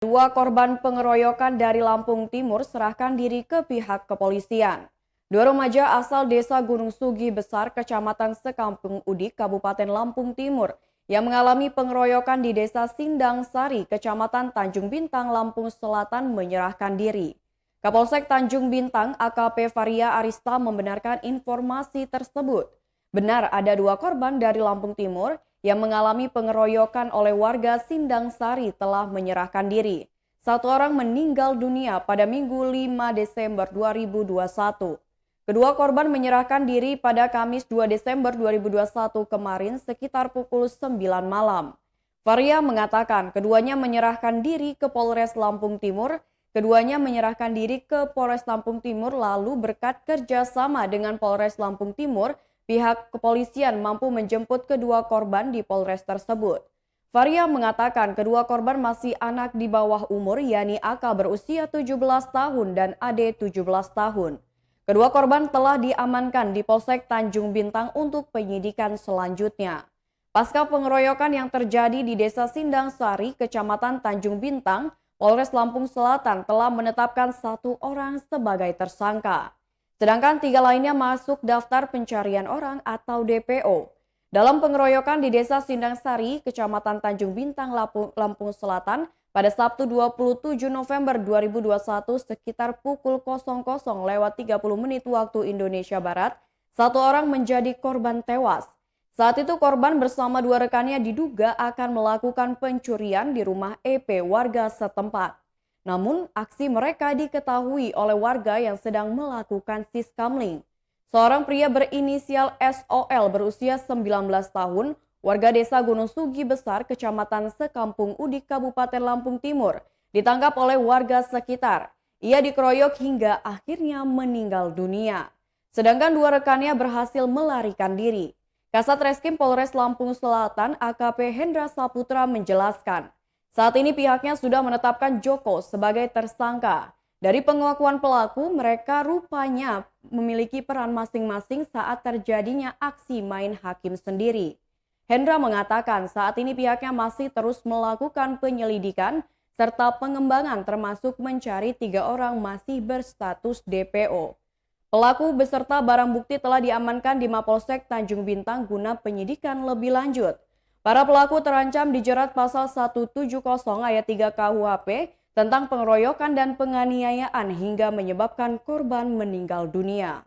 Dua korban pengeroyokan dari Lampung Timur serahkan diri ke pihak kepolisian. Dua remaja asal desa Gunung Sugi Besar, Kecamatan Sekampung Udik, Kabupaten Lampung Timur, yang mengalami pengeroyokan di desa Sindang Sari, Kecamatan Tanjung Bintang, Lampung Selatan menyerahkan diri. Kapolsek Tanjung Bintang AKP Varia Arista membenarkan informasi tersebut. Benar ada dua korban dari Lampung Timur yang mengalami pengeroyokan oleh warga Sindang Sari telah menyerahkan diri. Satu orang meninggal dunia pada Minggu 5 Desember 2021. Kedua korban menyerahkan diri pada Kamis 2 Desember 2021 kemarin sekitar pukul 9 malam. Varia mengatakan keduanya menyerahkan diri ke Polres Lampung Timur. Keduanya menyerahkan diri ke Polres Lampung Timur lalu berkat kerjasama dengan Polres Lampung Timur, pihak kepolisian mampu menjemput kedua korban di Polres tersebut. Varia mengatakan kedua korban masih anak di bawah umur, yakni AK berusia 17 tahun dan AD 17 tahun. Kedua korban telah diamankan di Polsek Tanjung Bintang untuk penyidikan selanjutnya. Pasca pengeroyokan yang terjadi di Desa Sindang Sari, Kecamatan Tanjung Bintang, Polres Lampung Selatan telah menetapkan satu orang sebagai tersangka. Sedangkan tiga lainnya masuk daftar pencarian orang atau DPO. Dalam pengeroyokan di Desa Sindang Sari, Kecamatan Tanjung Bintang, Lampung Selatan, pada Sabtu 27 November 2021 sekitar pukul 00.30 waktu Indonesia Barat, satu orang menjadi korban tewas. Saat itu korban bersama dua rekannya diduga akan melakukan pencurian di rumah EP warga setempat. Namun, aksi mereka diketahui oleh warga yang sedang melakukan siskamling. Seorang pria berinisial SOL berusia 19 tahun, warga desa Gunung Sugi Besar, Kecamatan Sekampung Udik, Kabupaten Lampung Timur, ditangkap oleh warga sekitar. Ia dikeroyok hingga akhirnya meninggal dunia. Sedangkan dua rekannya berhasil melarikan diri. Kasat Reskrim Polres Lampung Selatan AKP Hendra Saputra menjelaskan, saat ini pihaknya sudah menetapkan Joko sebagai tersangka. Dari pengakuan pelaku, mereka rupanya memiliki peran masing-masing saat terjadinya aksi main hakim sendiri. Hendra mengatakan saat ini pihaknya masih terus melakukan penyelidikan serta pengembangan termasuk mencari tiga orang masih berstatus DPO. Pelaku beserta barang bukti telah diamankan di Mapolsek Tanjung Bintang guna penyidikan lebih lanjut. Para pelaku terancam dijerat pasal 170 ayat 3 KUHP tentang pengeroyokan dan penganiayaan hingga menyebabkan korban meninggal dunia.